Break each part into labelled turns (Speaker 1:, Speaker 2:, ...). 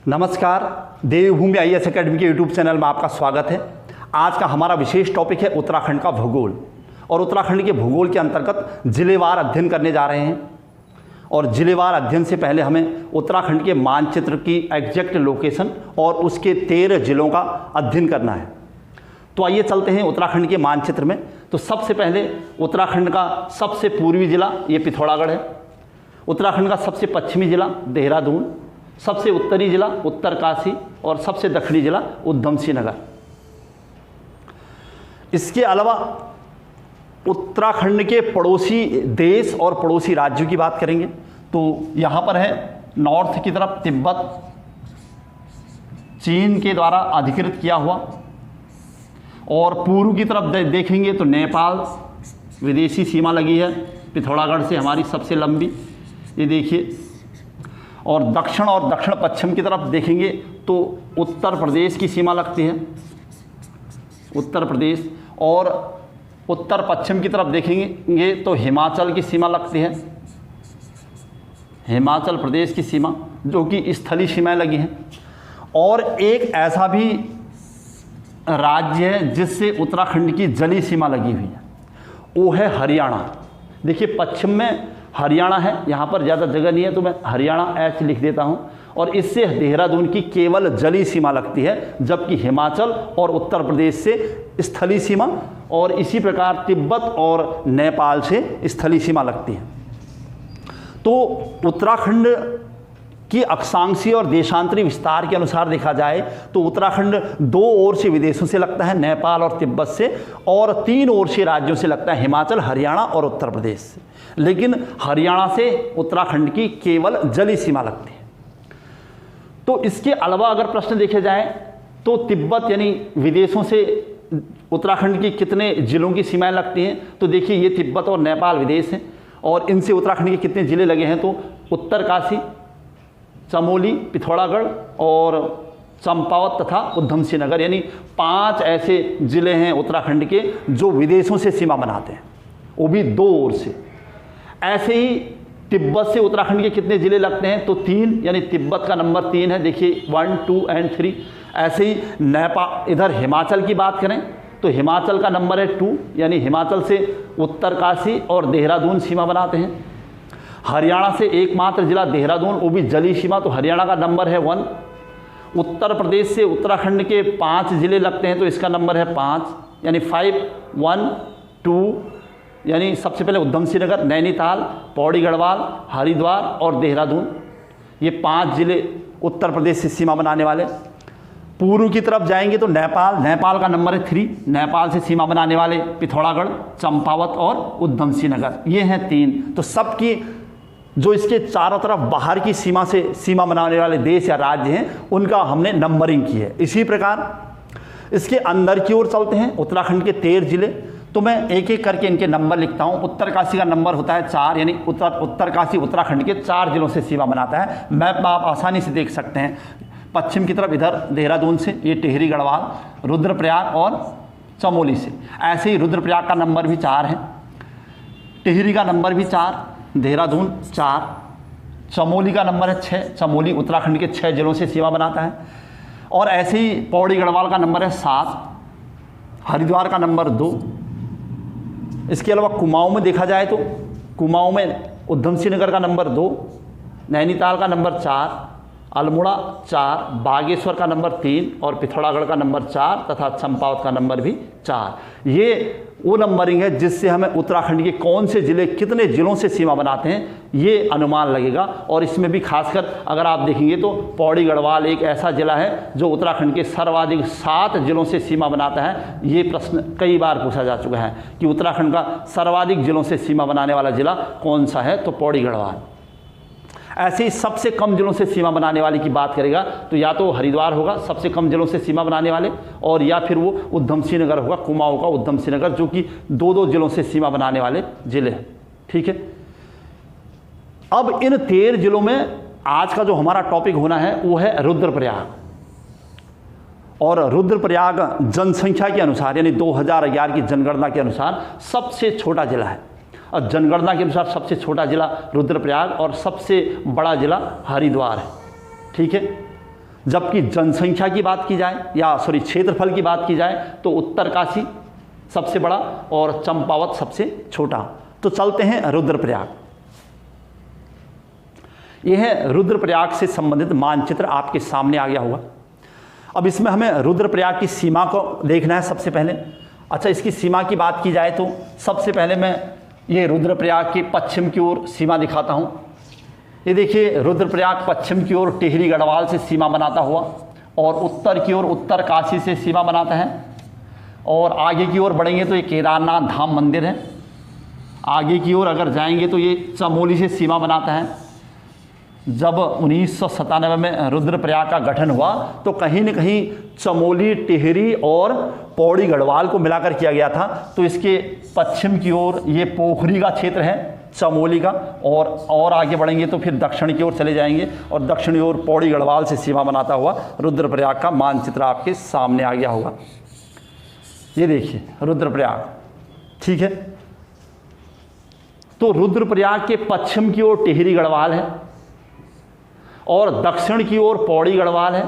Speaker 1: नमस्कार, देवभूमि IAS academy के YouTube channel में आपका स्वागत है। आज का हमारा विशेष टॉपिक है उत्तराखंड का भूगोल। और उत्तराखंड के भूगोल के अंतर्गत जिलेवार अध्ययन करने जा रहे हैं। और जिलेवार अध्ययन से पहले हमें उत्तराखंड के मानचित्र की एग्जैक्ट लोकेशन और उसके 13 जिलों का अध्ययन करना है। तो आइए चलते हैं उत्तराखंड के मानचित्र में। तो सबसे पहले उत्तराखंड का सबसे पूर्वी जिला ये पिथौरागढ़ है। उत्तराखंड का सबसे पश्चिमी जिला देहरादून, सबसे उत्तरी जिला उत्तरकाशी और सबसे दक्षिणी जिला उधम सिंह नगर। इसके अलावा उत्तराखंड के पड़ोसी देश और पड़ोसी राज्यों की बात करेंगे तो यहाँ पर है नॉर्थ की तरफ तिब्बत, चीन के द्वारा अधिकृत किया हुआ। और पूर्व की तरफ देखेंगे तो नेपाल विदेशी सीमा लगी है पिथौरागढ़ से, हमारी सबसे लंबी, ये देखिए। और दक्षिण पश्चिम की तरफ देखेंगे तो उत्तर प्रदेश की सीमा लगती है, उत्तर प्रदेश। और उत्तर पश्चिम की तरफ देखेंगे तो हिमाचल की सीमा लगती है, हिमाचल प्रदेश की सीमा, जो कि स्थलीय सीमाएं लगी हैं। और एक ऐसा भी राज्य है जिससे उत्तराखंड की जलीय सीमा लगी हुई है, वो है हरियाणा। देखिए पश्चिम में हरियाणा है, यहाँ पर ज़्यादा जगह नहीं है तो मैं हरियाणा एच लिख देता हूँ। और इससे देहरादून की केवल जलीय सीमा लगती है, जबकि हिमाचल और उत्तर प्रदेश से स्थलीय सीमा, और इसी प्रकार तिब्बत और नेपाल से स्थलीय सीमा लगती है। तो उत्तराखंड की अक्षांशीय और देशांतरी विस्तार के अनुसार देखा जाए तो उत्तराखंड 2 ओर से विदेशों से लगता है, नेपाल और तिब्बत से, और 3 ओर से राज्यों से लगता है, हिमाचल, हरियाणा और उत्तर प्रदेश से। लेकिन हरियाणा से उत्तराखंड की केवल जलीय सीमा लगती है। तो इसके अलावा अगर प्रश्न देखे जाए तो तिब्बत यानी विदेशों से उत्तराखंड की कितने जिलों की सीमाएं लगती हैं, तो देखिए ये तिब्बत और नेपाल विदेश हैं, और इनसे उत्तराखंड के कितने जिले लगे हैं तो उत्तरकाशी, चमोली, पिथौरागढ़ और चंपावत तथा उधम सिंह नगर, यानी 5 ऐसे जिले हैं उत्तराखंड के जो विदेशों से सीमा बनाते हैं, वो भी 2 ओर से। ऐसे ही तिब्बत से उत्तराखंड के कितने जिले लगते हैं तो 3, यानी तिब्बत का नंबर 3 है, देखिए 1, 2 और 3। ऐसे ही नेपाल, इधर हिमाचल की बात करें तो हिमाचल का नंबर है 2, यानी हिमाचल से उत्तरकाशी और देहरादून सीमा बनाते हैं। हरियाणा से एकमात्र जिला देहरादून, वो भी जलीय सीमा, तो हरियाणा का नंबर है 1। उत्तर प्रदेश से उत्तराखंड के 5 जिले लगते हैं तो इसका नंबर है 5, यानी 5, 1, 2, यानी सबसे पहले उधम सिंह नगर, नैनीताल, पौड़ी गढ़वाल, हरिद्वार और देहरादून, ये 5 जिले उत्तर प्रदेश से सीमा बनाने वाले। पूर्व की तरफ जाएंगे तो नेपाल का नंबर है 3, नेपाल से सीमा बनाने वाले पिथौरागढ़, चंपावत और उधम सिंह नगर, ये हैं 3। तो सबकी जो इसके चारों तरफ बाहर की सीमा से सीमा बनाने वाले देश या राज्य हैं, उनका हमने नंबरिंग की है। इसी प्रकार इसके अंदर की ओर चलते हैं, उत्तराखंड के 13 जिले, तो मैं एक एक करके इनके नंबर लिखता हूँ। उत्तरकाशी का नंबर होता है 4, यानी उत्तरकाशी उत्तराखंड के 4 जिलों से सीमा बनाता है। मैप में आप आसानी से देख सकते हैं। पश्चिम की तरफ इधर देहरादून से ये टिहरी गढ़वाल, रुद्रप्रयाग और चमोली से। ऐसे ही रुद्रप्रयाग का नंबर भी 4 है, टिहरी का नंबर भी 4, देहरादून 4, चमोली का नंबर है 6, चमोली उत्तराखंड के 6 जिलों से सीमा बनाता है। और ऐसे ही पौड़ी गढ़वाल का नंबर है 7, हरिद्वार का नंबर 2। इसके अलावा कुमाऊं में देखा जाए तो कुमाऊं में उधम सिंह नगर का नंबर 2, नैनीताल का नंबर 4, अल्मोड़ा 4, बागेश्वर का नंबर 3 और पिथौरागढ़ का नंबर 4 तथा चंपावत का नंबर भी 4। ये वो नंबरिंग है जिससे हमें उत्तराखंड के कौन से जिले कितने जिलों से सीमा बनाते हैं ये अनुमान लगेगा। और इसमें भी खासकर अगर आप देखेंगे तो पौड़ी गढ़वाल एक ऐसा जिला है जो उत्तराखंड के सर्वाधिक 7 जिलों से सीमा बनाता है। ये प्रश्न कई बार पूछा जा चुका है कि उत्तराखंड का सर्वाधिक जिलों से सीमा बनाने वाला जिला कौन सा है, तो पौड़ी गढ़वाल। ऐसे ही सबसे कम जिलों से सीमा बनाने वाले की बात करेगा तो या तो हरिद्वार होगा सबसे कम जिलों से सीमा बनाने वाले, और या फिर वो उधम सिंह नगर होगा, कुमाऊं का उधम सिंह नगर, जो कि 2-2 जिलों से सीमा बनाने वाले जिले हैं। ठीक है, अब इन 13 जिलों में आज का जो हमारा टॉपिक होना है वो है रुद्रप्रयाग। और रुद्रप्रयाग जनसंख्या के अनुसार यानी 2011 की जनगणना के अनुसार सबसे छोटा जिला है। और जनगणना के अनुसार सबसे छोटा जिला रुद्रप्रयाग और सबसे बड़ा जिला हरिद्वार है। ठीक है, जबकि जनसंख्या की बात की जाए या क्षेत्रफल की बात की जाए तो उत्तरकाशी सबसे बड़ा और चंपावत सबसे छोटा। तो चलते हैं रुद्रप्रयाग। यह है रुद्रप्रयाग से संबंधित मानचित्र आपके सामने आ गया होगा। अब इसमें हमें रुद्रप्रयाग की सीमा को देखना है सबसे पहले। अच्छा, इसकी सीमा की बात की जाए तो सबसे पहले मैं ये रुद्रप्रयाग के पश्चिम की ओर सीमा दिखाता हूँ। ये देखिए, रुद्रप्रयाग पश्चिम की ओर टिहरी गढ़वाल से सीमा बनाता हुआ और उत्तर की ओर उत्तरकाशी से सीमा बनाता है। और आगे की ओर बढ़ेंगे तो ये केदारनाथ धाम मंदिर है। आगे की ओर अगर जाएंगे तो ये चमोली से सीमा बनाता है। जब 1997 में रुद्रप्रयाग का गठन हुआ तो कहीं न कहीं चमोली, टिहरी और पौड़ी गढ़वाल को मिलाकर किया गया था। तो इसके पश्चिम की ओर ये पोखरी का क्षेत्र है चमोली का, और आगे बढ़ेंगे तो फिर दक्षिण की ओर चले जाएंगे और दक्षिणी ओर पौड़ी गढ़वाल से सीमा बनाता हुआ रुद्रप्रयाग का मानचित्र आपके सामने आ गया होगा। ये देखिए रुद्रप्रयाग, ठीक है। तो रुद्रप्रयाग के पश्चिम की ओर टिहरी गढ़वाल है और दक्षिण की ओर पौड़ी गढ़वाल है।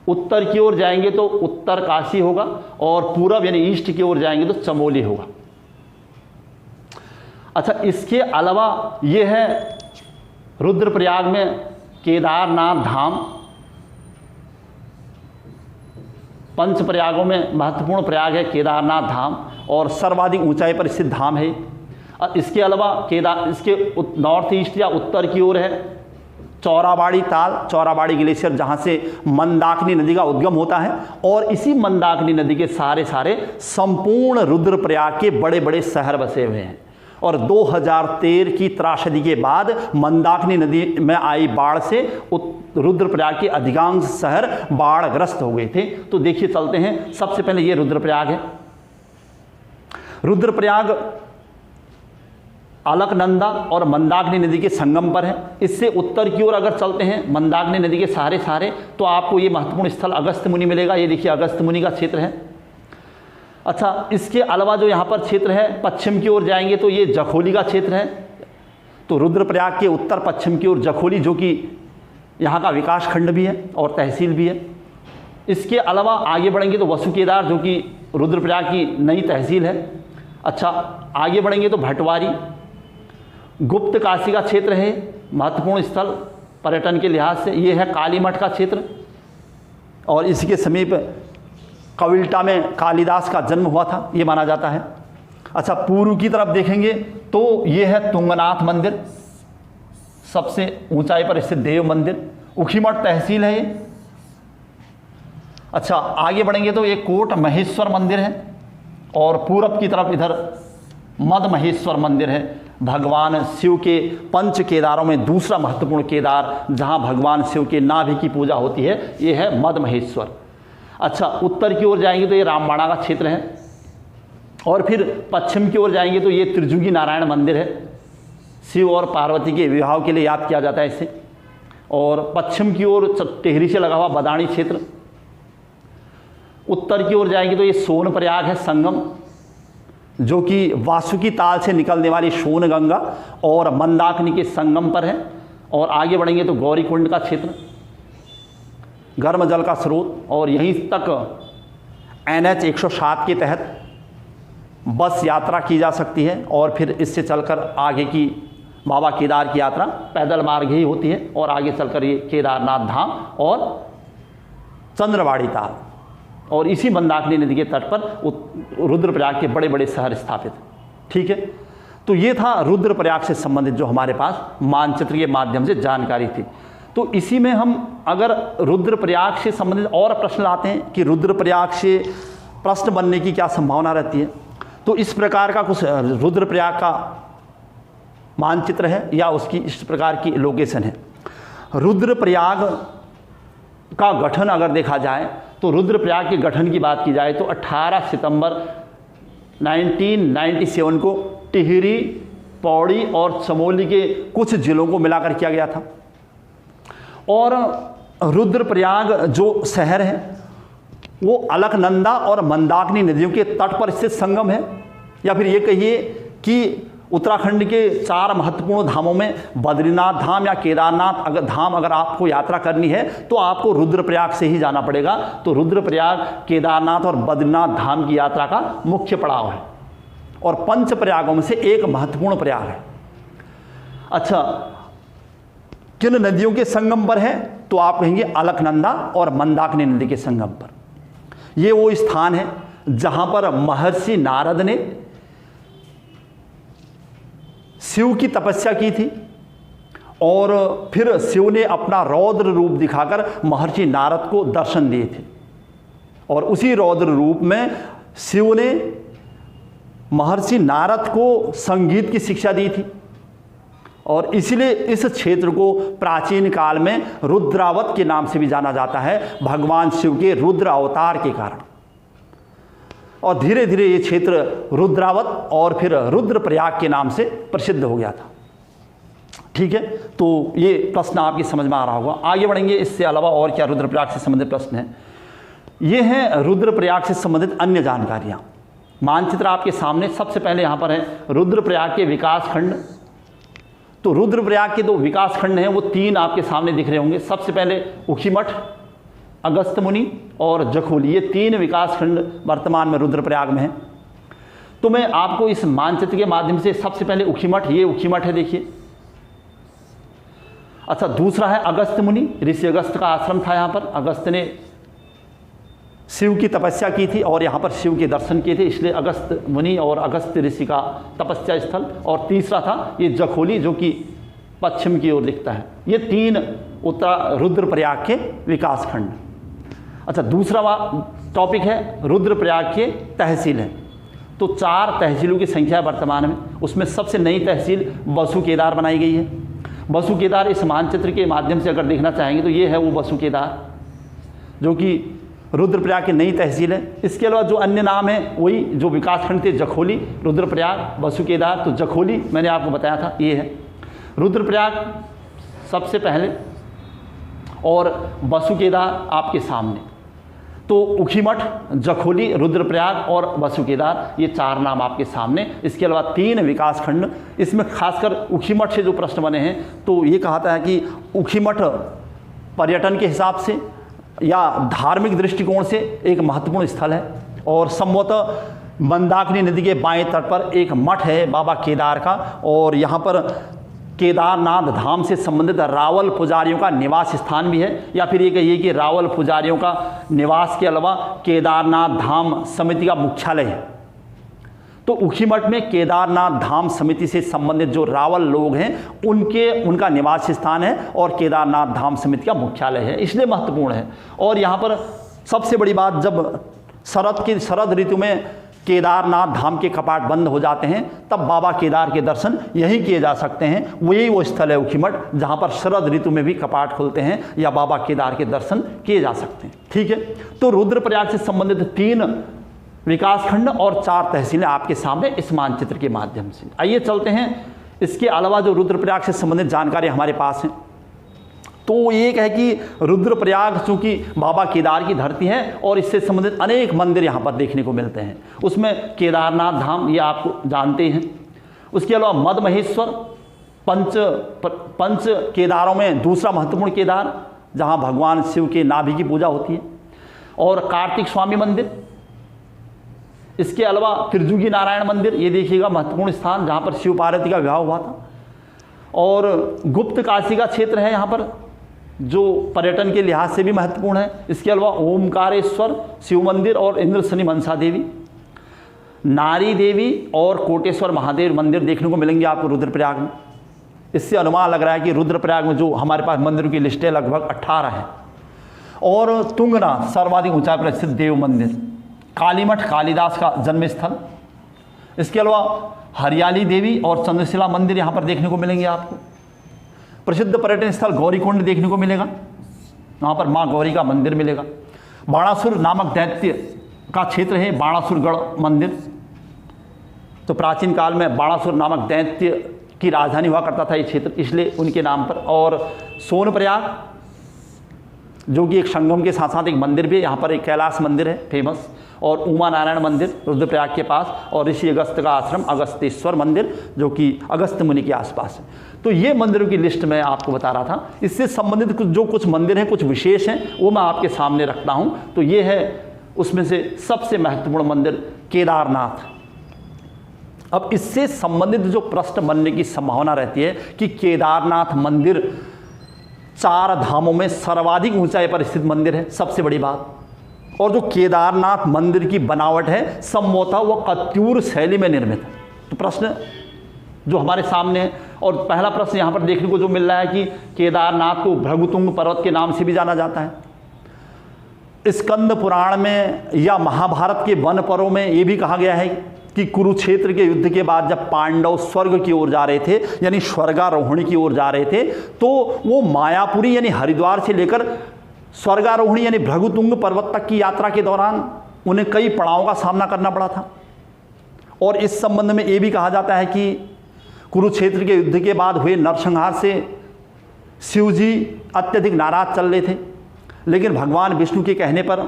Speaker 1: उत्तर की ओर जाएंगे तो उत्तरकाशी होगा और पूरब यानी ईस्ट की ओर जाएंगे तो चमोली होगा। अच्छा, इसके अलावा ये है रुद्रप्रयाग में केदारनाथ धाम। पंच प्रयागों में महत्वपूर्ण प्रयाग है केदारनाथ धाम और सर्वाधिक ऊंचाई पर स्थित धाम है। इसके अलावा इसके नॉर्थ ईस्ट या उत्तर की ओर है चौराबाड़ी ताल, चौराबाड़ी ग्लेशियर, जहाँ से मंदाकिनी नदी का उद्गम होता है। और इसी मंदाकिनी नदी के सारे संपूर्ण रुद्रप्रयाग के बड़े बड़े शहर बसे हुए हैं। और 2013 की त्रासदी के बाद मंदाकिनी नदी में आई बाढ़ से रुद्रप्रयाग के अधिकांश शहर बाढ़ग्रस्त हो गए थे। तो देखिए, चलते हैं। सबसे पहले ये रुद्रप्रयाग है। रुद्रप्रयाग अलकनंदा और मंदाकिनी नदी के संगम पर है। इससे उत्तर की ओर अगर चलते हैं मंदाकिनी नदी के सारे तो आपको ये महत्वपूर्ण स्थल अगस्त मुनि मिलेगा। ये देखिए अगस्त मुनि का क्षेत्र है। अच्छा, इसके अलावा जो यहाँ पर क्षेत्र है पश्चिम की ओर जाएंगे तो ये जखोली का क्षेत्र है। तो रुद्रप्रयाग के उत्तर पश्चिम की ओर जखोली, जो कि यहाँ का विकास खंड भी है और तहसील भी है। इसके अलावा आगे बढ़ेंगे तो वसुकेदार, जो कि रुद्रप्रयाग की नई तहसील है। अच्छा, आगे बढ़ेंगे तो भटवारी, गुप्त काशी का क्षेत्र है, महत्वपूर्ण स्थल पर्यटन के लिहाज से। ये है कालीमठ का क्षेत्र और इसके समीप कविल्टा में कालिदास का जन्म हुआ था, ये माना जाता है। अच्छा, पूर्व की तरफ देखेंगे तो ये है तुंगनाथ मंदिर, सबसे ऊंचाई पर स्थित देव मंदिर। उखीमठ तहसील है ये। अच्छा, आगे बढ़ेंगे तो ये कोट महेश्वर मंदिर है और पूरब की तरफ इधर मद महेश्वर मंदिर है। भगवान शिव के पंच केदारों में दूसरा महत्वपूर्ण केदार, जहाँ भगवान शिव के नाभि की पूजा होती है, ये है मद महेश्वर। अच्छा, उत्तर की ओर जाएंगे तो ये रामबाड़ा का क्षेत्र है और फिर पश्चिम की ओर जाएंगे तो ये त्रिजुगी नारायण मंदिर है। शिव और पार्वती के विवाह के लिए याद किया जाता है इसे। और पश्चिम की ओर टिहरी से लगा हुआ बदाणी क्षेत्र। उत्तर की ओर जाएंगे तो ये सोनप्रयाग है, संगम, जो कि वासुकी ताल से निकलने वाली सोन गंगा और मंदाकिनी के संगम पर है। और आगे बढ़ेंगे तो गौरीकुंड का क्षेत्र, गर्म जल का स्रोत, और यहीं तक NH 107 के तहत बस यात्रा की जा सकती है। और फिर इससे चलकर आगे की बाबा केदार की यात्रा पैदल मार्ग ही होती है और आगे चलकर ये केदारनाथ धाम और चंद्रवाड़ी ताल और इसी मंदाकिनी नदी के तट पर रुद्रप्रयाग के बड़े बड़े शहर स्थापित। ठीक है, तो ये था रुद्रप्रयाग से संबंधित जो हमारे पास मानचित्र के माध्यम से जानकारी थी। तो इसी में हम अगर रुद्रप्रयाग से संबंधित और प्रश्न लाते हैं कि रुद्रप्रयाग से प्रश्न बनने की क्या संभावना रहती है, तो इस प्रकार का कुछ रुद्रप्रयाग का मानचित्र है या उसकी इस प्रकार की लोकेशन है। रुद्रप्रयाग का गठन अगर देखा जाए तो रुद्रप्रयाग के गठन की बात की जाए तो 18 सितंबर 1997 को टिहरी, पौड़ी और चमोली के कुछ जिलों को मिलाकर किया गया था। और रुद्रप्रयाग जो शहर है वो अलकनंदा और मंदाकिनी नदियों के तट पर स्थित संगम है, या फिर ये कहिए कि उत्तराखंड के 4 महत्वपूर्ण धामों में बद्रीनाथ धाम या केदारनाथ धाम अगर आपको यात्रा करनी है तो आपको रुद्रप्रयाग से ही जाना पड़ेगा। तो रुद्रप्रयाग, केदारनाथ और बद्रीनाथ धाम की यात्रा का मुख्य पड़ाव है और 5 प्रयागों में से एक महत्वपूर्ण प्रयाग है। अच्छा, किन नदियों के संगम पर है? तो आप कहेंगे अलकनंदा और मंदाकिनी नदी के संगम पर। ये वो स्थान है जहां पर महर्षि नारद ने शिव की तपस्या की थी और फिर शिव ने अपना रौद्र रूप दिखाकर महर्षि नारद को दर्शन दिए थे और उसी रौद्र रूप में शिव ने महर्षि नारद को संगीत की शिक्षा दी थी और इसलिए इस क्षेत्र को प्राचीन काल में रुद्रावत के नाम से भी जाना जाता है, भगवान शिव के रुद्र अवतार के कारण। और धीरे धीरे ये क्षेत्र रुद्रावत और फिर रुद्रप्रयाग के नाम से प्रसिद्ध हो गया था। ठीक है, तो ये प्रश्न आपकी समझ में आ रहा होगा। आगे बढ़ेंगे, इससे अलावा और क्या रुद्रप्रयाग से संबंधित प्रश्न हैं। ये हैं रुद्रप्रयाग से संबंधित अन्य जानकारियाँ। मानचित्र आपके सामने सबसे पहले यहाँ पर है रुद्रप्रयाग के विकास खंड। तो रुद्रप्रयाग के 2 विकास खंड हैं, वो 3 आपके सामने दिख रहे होंगे। सबसे पहले ऊखीमठ, अगस्त मुनि और जखोली, ये 3 विकास खंड वर्तमान में रुद्रप्रयाग में हैं। तो मैं आपको इस मानचित्र के माध्यम से सबसे पहले ऊखीमठ, ये ऊखीमठ है, देखिए। अच्छा, दूसरा है अगस्त मुनि, ऋषि अगस्त का आश्रम था यहाँ पर। अगस्त ने शिव की तपस्या की थी और यहाँ पर शिव के दर्शन किए थे, इसलिए अगस्त मुनि और अगस्त ऋषि का तपस्या स्थल। और तीसरा था ये जखोली, जो कि पश्चिम की ओर दिखता है। ये 3 रुद्रप्रयाग के विकास खंड। अच्छा, दूसरा टॉपिक है रुद्रप्रयाग के तहसील है। तो 4 तहसीलों की संख्या वर्तमान में, उसमें सबसे नई तहसील बसु केदार बनाई गई है। बसु केदार इस मानचित्र के माध्यम से अगर देखना चाहेंगे तो ये है वो बसु केदार, जो कि रुद्रप्रयाग की नई तहसील है। इसके अलावा जो अन्य नाम है वही जो विकासखंड थे, जखोली, रुद्रप्रयाग, बसु केदार। तो जखोली मैंने आपको बताया था, ये है। रुद्रप्रयाग सबसे पहले और बसु केदार आपके सामने। तो ऊखीमठ, जखोली, रुद्रप्रयाग और बसु केदार, ये 4 नाम आपके सामने। इसके अलावा 3 विकास खंड। इसमें खासकर ऊखीमठ से जो प्रश्न बने हैं तो ये कहा है कि ऊखीमठ पर्यटन के हिसाब से या धार्मिक दृष्टिकोण से एक महत्वपूर्ण स्थल है और संभवतः मंदाकिनी नदी के बाएं तट पर एक मठ है बाबा केदार का, और यहाँ पर केदारनाथ धाम से संबंधित रावल पुजारियों का निवास स्थान भी है, या फिर ये कहिए कि रावल पुजारियों का निवास के अलावा केदारनाथ धाम समिति का मुख्यालय है। तो ऊखीमठ में केदारनाथ धाम समिति से संबंधित जो रावल लोग हैं उनका निवास स्थान है और केदारनाथ धाम समिति का मुख्यालय है, इसलिए महत्वपूर्ण है। और यहाँ पर सबसे बड़ी बात, जब शरद ऋतु में केदारनाथ धाम के कपाट बंद हो जाते हैं तब बाबा केदार के दर्शन यहीं किए जा सकते हैं। वही वो स्थल है ऊखीमठ जहाँ पर शरद ऋतु में भी कपाट खुलते हैं या बाबा केदार के दर्शन किए जा सकते हैं। ठीक है, तो रुद्रप्रयाग से संबंधित 3 विकासखंड और 4 तहसीलें आपके सामने इस मानचित्र के माध्यम से। आइए चलते हैं, इसके अलावा जो रुद्रप्रयाग से संबंधित जानकारी हमारे पास है तो एक है कि रुद्रप्रयाग चूँकि बाबा केदार की धरती है और इससे संबंधित अनेक मंदिर यहाँ पर देखने को मिलते हैं। उसमें केदारनाथ धाम, ये आपको जानते हैं। उसके अलावा मदमहेश्वर, पंच केदारों में दूसरा महत्वपूर्ण केदार, जहाँ भगवान शिव के नाभि की पूजा होती है, और कार्तिक स्वामी मंदिर। इसके अलावा त्रिजुगी नारायण मंदिर, ये देखिएगा महत्वपूर्ण स्थान जहाँ पर शिव पार्वती का विवाह हुआ था। और गुप्त काशी का क्षेत्र है यहाँ पर, जो पर्यटन के लिहाज से भी महत्वपूर्ण है। इसके अलावा ओमकारेश्वर शिव मंदिर और इंद्र शनि मनसा देवी, नारी देवी और कोटेश्वर महादेव मंदिर देखने को मिलेंगे आपको रुद्रप्रयाग में। इससे अनुमान लग रहा है कि रुद्रप्रयाग में जो हमारे पास मंदिरों की लिस्ट है लगभग 18 है। और तुंगनाथ सर्वाधिक ऊंचाई पर स्थित देव मंदिर, कालीमठ कालिदास का जन्म स्थल। इसके अलावा हरियाली देवी और चंद्रशिला मंदिर यहाँ पर देखने को मिलेंगे आपको। प्रसिद्ध पर्यटन स्थल गौरीकुंड देखने को मिलेगा, वहाँ पर माँ गौरी का मंदिर मिलेगा। बाणासुर नामक दैत्य का क्षेत्र है बाणासुरगढ़ मंदिर। तो प्राचीन काल में बाणासुर नामक दैत्य की राजधानी हुआ करता था ये क्षेत्र, इसलिए उनके नाम पर। और सोनप्रयाग जो कि एक संगम के साथ साथ एक मंदिर भी है। यहाँ पर एक कैलाश मंदिर है फेमस, और उमा नारायण मंदिर रुद्रप्रयाग के पास, और ऋषि अगस्त का आश्रम अगस्तेश्वर मंदिर जो कि अगस्त मुनि के आसपास है। तो ये मंदिरों की लिस्ट मैं आपको बता रहा था। इससे संबंधित कुछ मंदिर हैं, कुछ विशेष हैं, वो मैं आपके सामने रखता हूँ। तो ये है उसमें से सबसे महत्वपूर्ण मंदिर केदारनाथ। अब इससे संबंधित जो प्रश्न बनने की संभावना रहती है कि केदारनाथ मंदिर 4 धामों में सर्वाधिक ऊंचाई पर स्थित मंदिर है, सबसे बड़ी बात। और जो केदारनाथ मंदिर की बनावट है संभवतः वह कत्यूर शैली में निर्मित है। तो प्रश्न जो हमारे सामने है, और पहला प्रश्न यहाँ पर देखने को जो मिल रहा है कि केदारनाथ को भृगुतुंग पर्वत के नाम से भी जाना जाता है। स्कंद पुराण में या महाभारत के वन पर्वों में ये भी कहा गया है कि कुरुक्षेत्र के युद्ध के बाद जब पांडव स्वर्ग की ओर जा रहे थे, यानी स्वर्गारोहणी की ओर जा रहे थे, तो वो मायापुरी यानी हरिद्वार से लेकर स्वर्गारोहणी यानी भृगुतुंग पर्वत तक की यात्रा के दौरान उन्हें कई पड़ावों का सामना करना पड़ा था। और इस संबंध में ये भी कहा जाता है कि कुरुक्षेत्र के युद्ध के बाद हुए नरसंहार से शिव जी अत्यधिक नाराज चल रहे थे, लेकिन भगवान विष्णु के कहने पर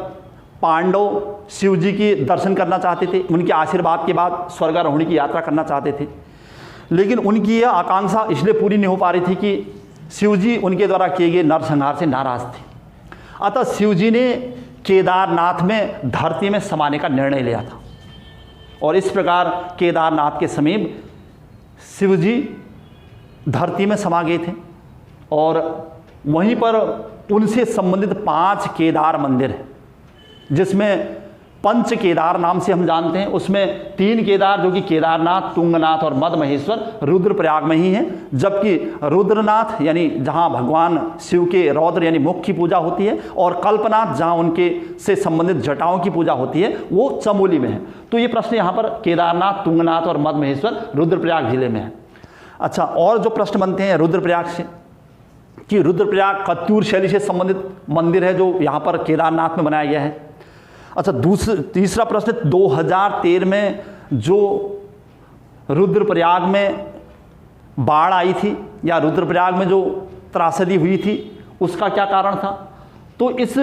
Speaker 1: पांडव शिव जी के दर्शन करना चाहते थे, उनके आशीर्वाद के बाद स्वर्गारोहणी की यात्रा करना चाहते थे। लेकिन उनकी यह आकांक्षा इसलिए पूरी नहीं हो पा रही थी कि शिव जी उनके द्वारा किए गए नरसंहार से नाराज थे। अतः शिव जी ने केदारनाथ में धरती में समाने का निर्णय लिया था, और इस प्रकार केदारनाथ के समीप शिव जी धरती में समा गए थे। और वहीं पर उनसे संबंधित 5 केदार मंदिर हैं, जिसमें पंच केदार नाम से हम जानते हैं। उसमें 3 केदार जो कि केदारनाथ, तुंगनाथ और मद महेश्वर रुद्रप्रयाग में ही हैं, जबकि रुद्रनाथ यानी जहां भगवान शिव के रौद्र यानी मुख की पूजा होती है, और कल्पनाथ जहां उनके से संबंधित जटाओं की पूजा होती है, वो चमोली में है। तो ये प्रश्न यहाँ पर केदारनाथ, तुंगनाथ और मद महेश्वर रुद्रप्रयाग जिले में है। अच्छा, और जो प्रश्न बनते हैं रुद्रप्रयाग से कि रुद्रप्रयाग कत्यूर शैली से संबंधित मंदिर है जो यहाँ पर केदारनाथ में बनाया गया है। अच्छा, तीसरा प्रश्न, 2013 में जो रुद्रप्रयाग में बाढ़ आई थी या रुद्रप्रयाग में जो त्रासदी हुई थी, उसका क्या कारण था? तो इस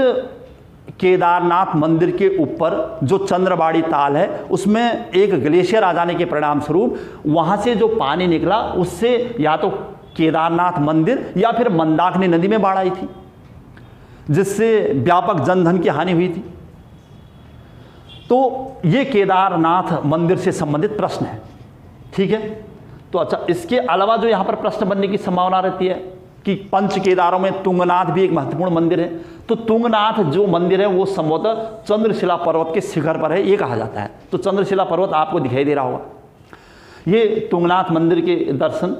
Speaker 1: केदारनाथ मंदिर के ऊपर जो चंद्रबाड़ी ताल है, उसमें एक ग्लेशियर आ जाने के परिणाम स्वरूप वहाँ से जो पानी निकला, उससे या तो केदारनाथ मंदिर या फिर मंदाकिनी नदी में बाढ़ आई थी, जिससे व्यापक जनधन की हानि हुई थी। तो ये केदारनाथ मंदिर से संबंधित प्रश्न है, ठीक है। तो अच्छा, इसके अलावा जो यहाँ पर प्रश्न बनने की संभावना रहती है कि पंच केदारों में तुंगनाथ भी एक महत्वपूर्ण मंदिर है। तो तुंगनाथ जो मंदिर है वो संभवतः चंद्रशिला पर्वत के शिखर पर है, ये कहा जाता है। तो चंद्रशिला पर्वत आपको दिखाई दे रहा होगा, ये तुंगनाथ मंदिर के दर्शन।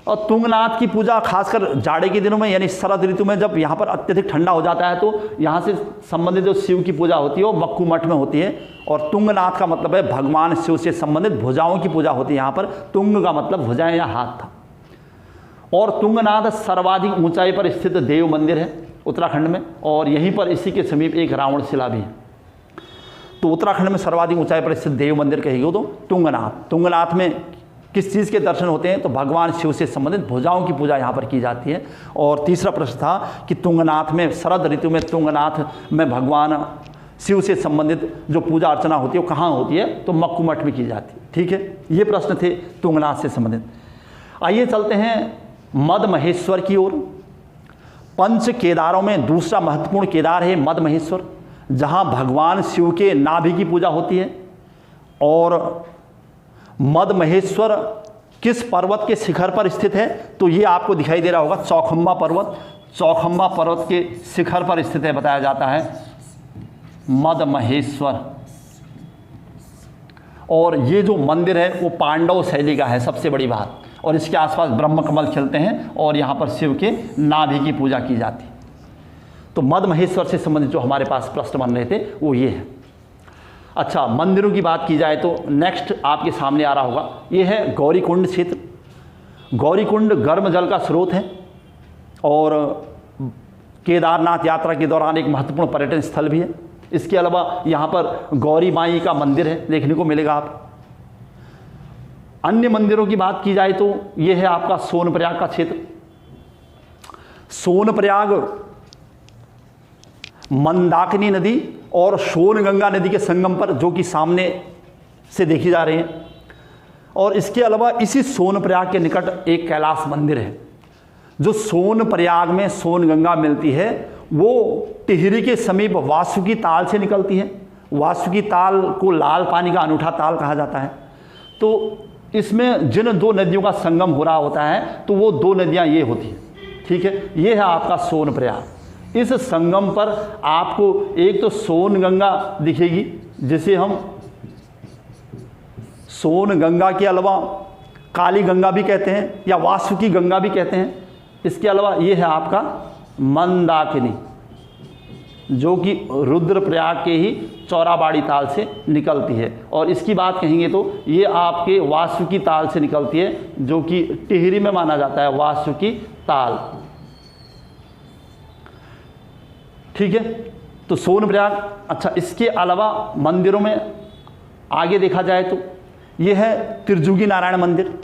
Speaker 1: और तुंगनाथ की पूजा खासकर जाड़े के दिनों में यानी शरद ऋतु में जब यहाँ पर अत्यधिक ठंडा हो जाता है, तो यहाँ से संबंधित जो शिव की पूजा होती है वो मक्कू मठ में होती है। और तुंगनाथ का मतलब है भगवान शिव से संबंधित भुजाओं की पूजा होती है। यहाँ पर तुंग का मतलब भुजाएं या हाथ था। और तुंगनाथ सर्वाधिक ऊंचाई पर स्थित देव मंदिर है उत्तराखंड में, और यहीं पर इसी के समीप एक रावण शिला भी है। तो उत्तराखंड में सर्वाधिक ऊंचाई पर स्थित देव मंदिर कहेंगे तो तुंगनाथ। तुंगनाथ में किस चीज़ के दर्शन होते हैं? तो भगवान शिव से संबंधित भुजाओं की पूजा यहाँ पर की जाती है। और तीसरा प्रश्न था कि तुंगनाथ में शरद ऋतु में तुंगनाथ में भगवान शिव से संबंधित जो पूजा अर्चना होती है वो कहाँ होती है? तो मक्कू मठ में की जाती है, ठीक है। ये प्रश्न थे तुंगनाथ से संबंधित। आइए चलते हैं मद महेश्वर की ओर। पंच केदारों में दूसरा महत्वपूर्ण केदार है मद महेश्वर, जहाँ भगवान शिव के नाभि की पूजा होती है। और मद महेश्वर किस पर्वत के शिखर पर स्थित है? तो ये आपको दिखाई दे रहा होगा, चौखंबा पर्वत। चौखंबा पर्वत के शिखर पर स्थित है, बताया जाता है मद महेश्वर। और ये जो मंदिर है वो पांडव शैली का है, सबसे बड़ी बात। और इसके आसपास ब्रह्म कमल खिलते हैं और यहाँ पर शिव के नाभि की पूजा की जाती है। तो मद महेश्वर से संबंधित जो हमारे पास प्रश्न बन रहे थे वो ये है। अच्छा, मंदिरों की बात की जाए तो नेक्स्ट आपके सामने आ रहा होगा, ये है गौरीकुंड क्षेत्र। गौरीकुंड गर्म जल का स्रोत है और केदारनाथ यात्रा के दौरान एक महत्वपूर्ण पर्यटन स्थल भी है। इसके अलावा यहाँ पर गौरी माई का मंदिर है, देखने को मिलेगा आप। अन्य मंदिरों की बात की जाए तो ये है आपका सोनप्रयाग का क्षेत्र। सोनप्रयाग मंदाकिनी नदी और सोनगंगा नदी के संगम पर, जो कि सामने से देखी जा रही है। और इसके अलावा इसी सोनप्रयाग के निकट एक कैलाश मंदिर है। जो सोनप्रयाग में सोनगंगा मिलती है वो टिहरी के समीप वासुकी ताल से निकलती है। वासुकी ताल को लाल पानी का अनूठा ताल कहा जाता है। तो इसमें जिन दो नदियों का संगम हो रहा होता है तो वो दो नदियां ये होती हैं, ठीक है। ये है आपका सोनप्रयाग। इस संगम पर आपको एक तो सोनगंगा दिखेगी, जिसे हम सोनगंगा के अलावा काली गंगा भी कहते हैं या वासुकी गंगा भी कहते हैं। इसके अलावा ये है आपका मंदाकिनी, जो कि रुद्रप्रयाग के ही चौराबाड़ी ताल से निकलती है। और इसकी बात कहेंगे तो ये आपके वासुकी ताल से निकलती है, जो कि टिहरी में माना जाता है वासुकी ताल, ठीक है। तो सोनप्रयाग। अच्छा, इसके अलावा मंदिरों में आगे देखा जाए तो ये है त्रिजुगी नारायण मंदिर।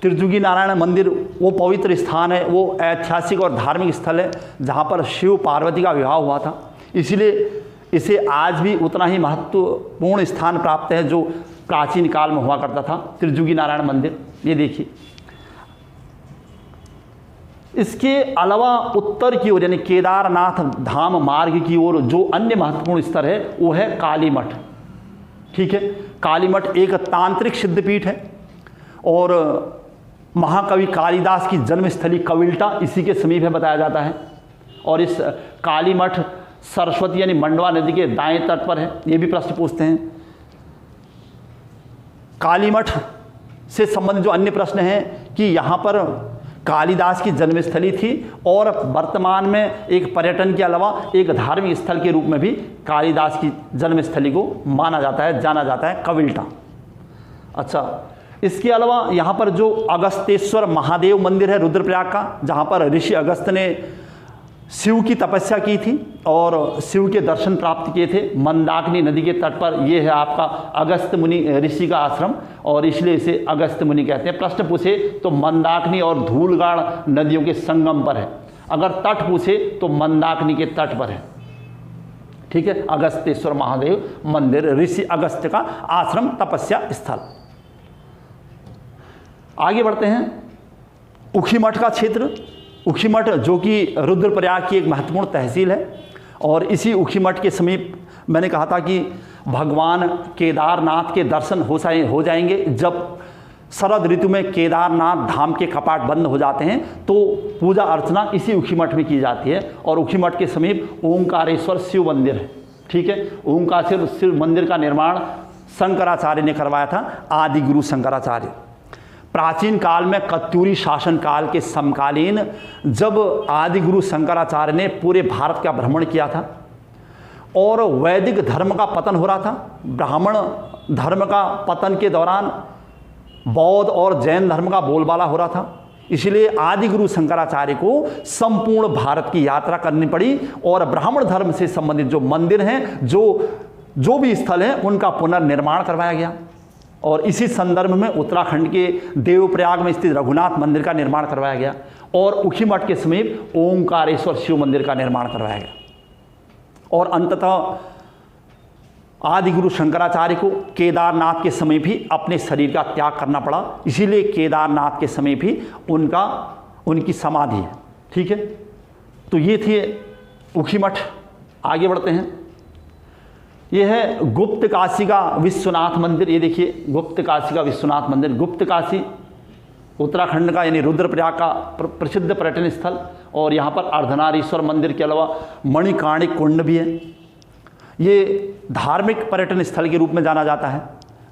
Speaker 1: त्रिजुगी नारायण मंदिर वो पवित्र स्थान है, वो ऐतिहासिक और धार्मिक स्थल है जहाँ पर शिव पार्वती का विवाह हुआ था। इसलिए इसे आज भी उतना ही महत्वपूर्ण स्थान प्राप्त है जो प्राचीन काल में हुआ करता था, त्रिजुगी नारायण मंदिर। ये देखिए। इसके अलावा उत्तर की ओर यानी केदारनाथ धाम मार्ग की ओर जो अन्य महत्वपूर्ण स्थल है वो है काली मठ, ठीक है। काली मठ एक तांत्रिक सिद्धपीठ है और महाकवि कालिदास की जन्मस्थली कविल्टा इसी के समीप है बताया जाता है। और इस काली मठ सरस्वती यानी मंडवा नदी के दाएं तट पर है। ये भी प्रश्न पूछते हैं। काली मठ से संबंधित जो अन्य प्रश्न हैं कि यहाँ पर कालिदास की जन्मस्थली थी और वर्तमान में एक पर्यटन के अलावा एक धार्मिक स्थल के रूप में भी कालिदास की जन्मस्थली को माना जाता है, जाना जाता है, कविल्टा। अच्छा, इसके अलावा यहाँ पर जो अगस्तेश्वर महादेव मंदिर है रुद्रप्रयाग का, जहाँ पर ऋषि अगस्त ने शिव की तपस्या की थी और शिव के दर्शन प्राप्त किए थे मंदाकिनी नदी के तट पर। यह है आपका अगस्त मुनि ऋषि का आश्रम और इसलिए इसे अगस्त मुनि कहते हैं। प्रश्न पूछे तो मंदाकिनी और धूलगाड़ नदियों के संगम पर है। अगर तट पूछे तो मंदाकिनी के तट पर है, ठीक है। अगस्तेश्वर महादेव मंदिर, ऋषि अगस्त का आश्रम, तपस्या स्थल। आगे बढ़ते हैं। उखीमठ का क्षेत्र। उखीमठ जो कि रुद्रप्रयाग की एक महत्वपूर्ण तहसील है और इसी उखीमठ के समीप मैंने कहा था कि भगवान केदारनाथ के दर्शन हो जाएंगे। जब शरद ऋतु में केदारनाथ धाम के कपाट बंद हो जाते हैं तो पूजा अर्चना इसी उखीमठ में की जाती है। और उखीमठ के समीप ओंकारेश्वर शिव मंदिर है, ठीक है। ओंकारेश्वर शिव मंदिर का निर्माण शंकराचार्य ने करवाया था, आदि गुरु शंकराचार्य। प्राचीन काल में कत्यूरी शासन काल के समकालीन जब आदि गुरु शंकराचार्य ने पूरे भारत का भ्रमण किया था और वैदिक धर्म का पतन हो रहा था, ब्राह्मण धर्म का पतन के दौरान बौद्ध और जैन धर्म का बोलबाला हो रहा था, इसलिए आदि गुरु शंकराचार्य को संपूर्ण भारत की यात्रा करनी पड़ी और ब्राह्मण धर्म से संबंधित जो मंदिर हैं, जो भी स्थल हैं, उनका पुनर्निर्माण करवाया गया। और इसी संदर्भ में उत्तराखंड के देवप्रयाग में स्थित रघुनाथ मंदिर का निर्माण करवाया गया और उखीमठ के समीप ओंकारेश्वर शिव मंदिर का निर्माण करवाया गया। और अंततः आदि गुरु शंकराचार्य को केदारनाथ के समीप ही अपने शरीर का त्याग करना पड़ा, इसीलिए केदारनाथ के समीप ही उनकी समाधि है, ठीक है। तो ये थे उखीमठ। आगे बढ़ते हैं। यह है गुप्त काशी का विश्वनाथ मंदिर। ये देखिए गुप्त काशी का विश्वनाथ मंदिर। गुप्त काशी उत्तराखंड का यानी रुद्रप्रयाग का प्रसिद्ध पर्यटन स्थल और यहाँ पर अर्धनारीश्वर मंदिर के अलावा मणिकर्णिक कुंड भी है। ये धार्मिक पर्यटन स्थल के रूप में जाना जाता है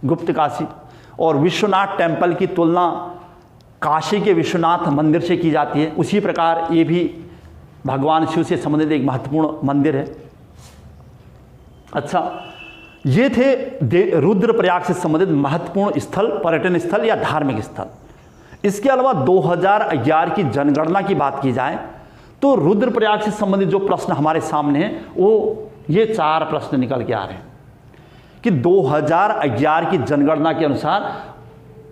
Speaker 1: गुप्त काशी। और विश्वनाथ टेम्पल की तुलना काशी के विश्वनाथ मंदिर से की जाती है। उसी प्रकार ये भी भगवान शिव से संबंधित एक महत्वपूर्ण मंदिर है। अच्छा, ये थे रुद्रप्रयाग से संबंधित महत्वपूर्ण स्थल, पर्यटन स्थल या धार्मिक स्थल। इसके अलावा 2011 की जनगणना की बात की जाए तो रुद्रप्रयाग से संबंधित जो प्रश्न हमारे सामने हैं वो ये 4 प्रश्न निकल के आ रहे हैं कि 2011 की जनगणना के अनुसार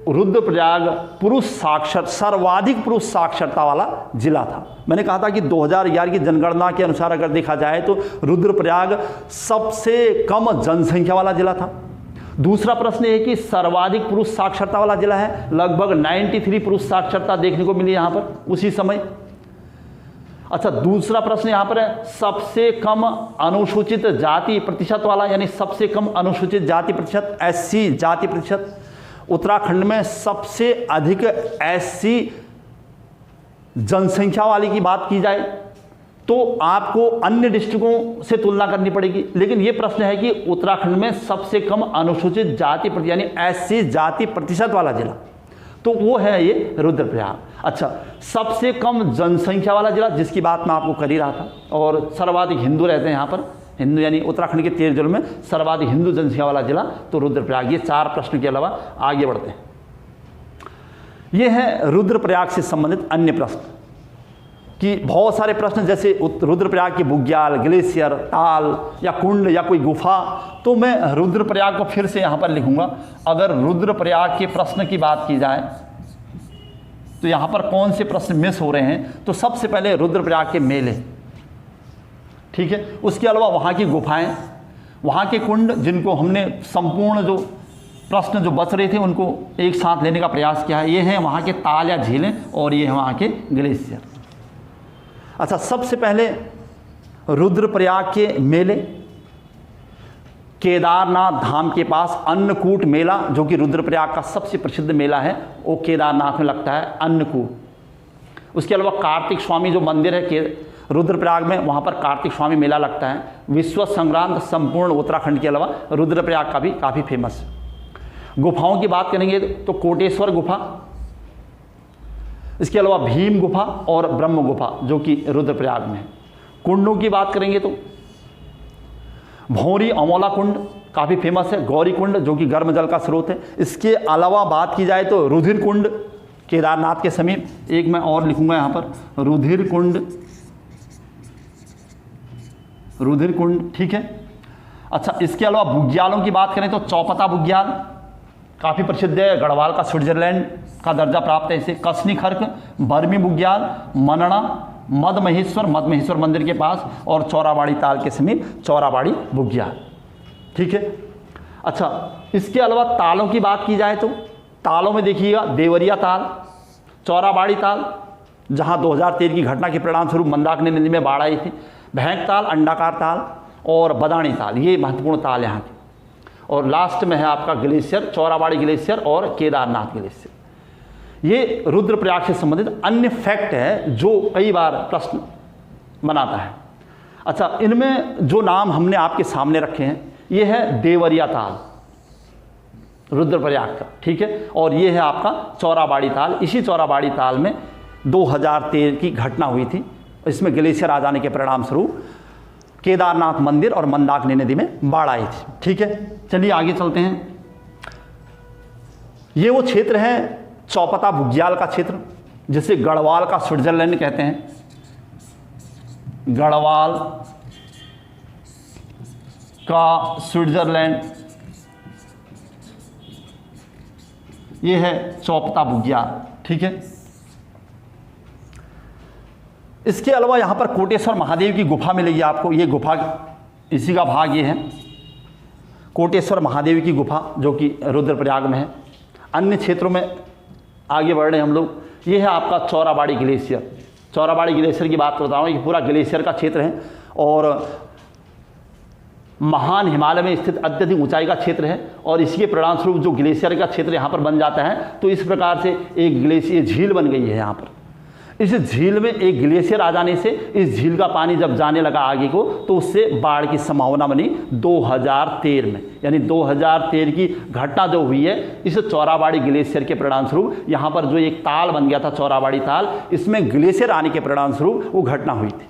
Speaker 1: रुद्रप्रयाग पुरुष साक्षर सर्वाधिक पुरुष साक्षरता वाला जिला था। मैंने कहा था कि 2011 की जनगणना के अनुसार अगर देखा जाए तो रुद्रप्रयाग सबसे कम जनसंख्या वाला जिला था। दूसरा प्रश्न है कि सर्वाधिक पुरुष साक्षरता वाला जिला है, लगभग 93 पुरुष साक्षरता देखने को मिली यहाँ पर उसी समय। अच्छा, दूसरा प्रश्न यहाँ पर है सबसे कम अनुसूचित जाति प्रतिशत वाला, यानी सबसे कम अनुसूचित जाति प्रतिशत, SC जाति प्रतिशत। उत्तराखंड में सबसे अधिक SC जनसंख्या वाली की बात की जाए तो आपको अन्य डिस्ट्रिक्टों से तुलना करनी पड़ेगी, लेकिन यह प्रश्न है कि उत्तराखंड में सबसे कम अनुसूचित जाति यानी SC जाति प्रतिशत वाला जिला, तो वो है ये रुद्रप्रयाग। अच्छा, सबसे कम जनसंख्या वाला जिला जिसकी बात मैं आपको कर ही रहा था, और सर्वाधिक हिंदू रहते हैं यहाँ पर, हिंदू यानी उत्तराखंड के 13 जिलों में सर्वाधिक हिंदू जनसंख्या वाला जिला तो रुद्रप्रयाग। ये 4 प्रश्न के अलावा आगे बढ़ते हैं। ये है रुद्रप्रयाग से संबंधित अन्य प्रश्न कि बहुत सारे प्रश्न जैसे रुद्रप्रयाग के बुग्याल, ग्लेशियर, ताल या कुंड या कोई गुफा, तो मैं रुद्रप्रयाग को फिर से यहाँ पर लिखूंगा। अगर रुद्रप्रयाग के प्रश्न की बात की जाए तो यहाँ पर कौन से प्रश्न मिस हो रहे हैं, तो सबसे पहले रुद्रप्रयाग के मेले, ठीक है, उसके अलावा वहाँ की गुफाएं, वहाँ के कुंड, जिनको हमने संपूर्ण जो प्रश्न जो बच रहे थे उनको एक साथ लेने का प्रयास किया है। ये हैं वहाँ के ताल या झीलें और ये हैं वहाँ के ग्लेशियर। अच्छा, सबसे पहले रुद्रप्रयाग के मेले। केदारनाथ धाम के पास अन्नकूट मेला, जो कि रुद्रप्रयाग का सबसे प्रसिद्ध मेला है, वो केदारनाथ में लगता है, अन्नकूट। उसके अलावा कार्तिक स्वामी जो मंदिर है रुद्रप्रयाग में, वहाँ पर कार्तिक स्वामी मेला लगता है। विश्व संक्रांत संपूर्ण उत्तराखंड के अलावा रुद्रप्रयाग का भी काफ़ी फेमस है। गुफाओं की बात करेंगे तो कोटेश्वर गुफा, इसके अलावा भीम गुफा और ब्रह्म गुफा जो कि रुद्रप्रयाग में है। कुंडों की बात करेंगे तो भौरी अमोला कुंड काफ़ी फेमस है, गौरी कुंड जो कि गर्म जल का स्रोत है। इसके अलावा बात की जाए तो रुधिर कुंड केदारनाथ के समीप, एक मैं और लिखूंगा यहाँ पर, रुधिर कुंड, ठीक है। अच्छा, इसके अलावा बुग्यालों की बात करें तो चौपता बुग्याल काफ़ी प्रसिद्ध है, गढ़वाल का स्विट्जरलैंड का दर्जा प्राप्त है इसे। कसनी खर्क, बर्मी बुग्याल, मनना, मद महेश्वर मंदिर के पास, और चौराबाड़ी ताल के समीप चौराबाड़ी बुग्याल, ठीक है। अच्छा, इसके अलावा तालों की बात की जाए तो तालों में देखिएगा देवरिया ताल, चौराबाड़ी ताल जहां 2013 की घटना के परिणाम स्वरूप मंदाकिनी नदी में बाढ़ आई थी, भैंक ताल, अंडाकार ताल और बदाणी ताल, ये महत्वपूर्ण ताल यहाँ के। और लास्ट में है आपका ग्लेशियर, चौराबाड़ी ग्लेशियर और केदारनाथ ग्लेशियर। ये रुद्रप्रयाग से संबंधित अन्य फैक्ट है जो कई बार प्रश्न बनाता है। अच्छा, इनमें जो नाम हमने आपके सामने रखे हैं, ये है देवरिया ताल रुद्रप्रयाग का, ठीक है, और ये है आपका चौराबाड़ी ताल। इसी चौराबाड़ी ताल में 2013 की घटना हुई थी, इसमें ग्लेशियर आ जाने के परिणाम स्वरूप केदारनाथ मंदिर और मंदाकिनी नदी में बाढ़ आई थी, ठीक है। चलिए आगे चलते हैं। ये वो क्षेत्र है चौपता बुग्याल का क्षेत्र, जिसे गढ़वाल का स्विट्जरलैंड कहते हैं। गढ़वाल का स्विट्जरलैंड, ये है चौपता बुग्याल, ठीक है। इसके अलावा यहाँ पर कोटेश्वर महादेव की गुफा मिलेगी आपको। ये गुफा, इसी का भाग ये है, कोटेश्वर महादेव की गुफा जो कि रुद्रप्रयाग में है। अन्य क्षेत्रों में आगे बढ़ रहे हैं हम लोग। ये है आपका चौराबाड़ी ग्लेशियर। चौराबाड़ी ग्लेशियर की बात करता हूँ, ये पूरा ग्लेशियर का क्षेत्र है और महान हिमालय में स्थित अत्यधिक ऊंचाई का क्षेत्र है, और इसके परिणाम स्वरूप जो ग्लेशियर का क्षेत्र यहाँ पर बन जाता है, तो इस प्रकार से एक ग्लेशियर झील बन गई है यहाँ पर। इस झील में एक ग्लेशियर आ जाने से इस झील का पानी जब जाने लगा आगे को, तो उससे बाढ़ की संभावना बनी 2013 में। यानी 2013 की घटना जो हुई है, इस चौराबाड़ी ग्लेशियर के परिणाम स्वरूप यहाँ पर जो एक ताल बन गया था चौराबाड़ी ताल, इसमें ग्लेशियर आने के परिणाम स्वरूप वो घटना हुई थी,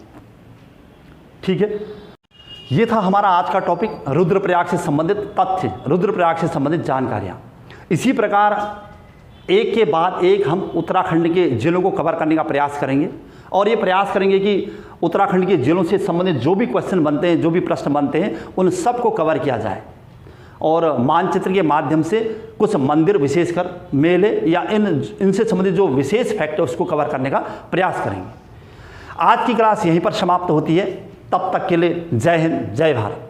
Speaker 1: ठीक है। ये था हमारा आज का टॉपिक, रुद्रप्रयाग से संबंधित तथ्य, रुद्रप्रयाग से संबंधित जानकारियाँ। इसी प्रकार एक के बाद एक हम उत्तराखंड के जिलों को कवर करने का प्रयास करेंगे, और ये प्रयास करेंगे कि उत्तराखंड के जिलों से संबंधित जो भी क्वेश्चन बनते हैं, जो भी प्रश्न बनते हैं, उन सब को कवर किया जाए। और मानचित्र के माध्यम से कुछ मंदिर विशेषकर मेले या इनसे संबंधित जो विशेष फैक्ट है उसको कवर करने का प्रयास करेंगे। आज की क्लास यहीं पर समाप्त होती है। तब तक के लिए जय हिंद, जय भारत।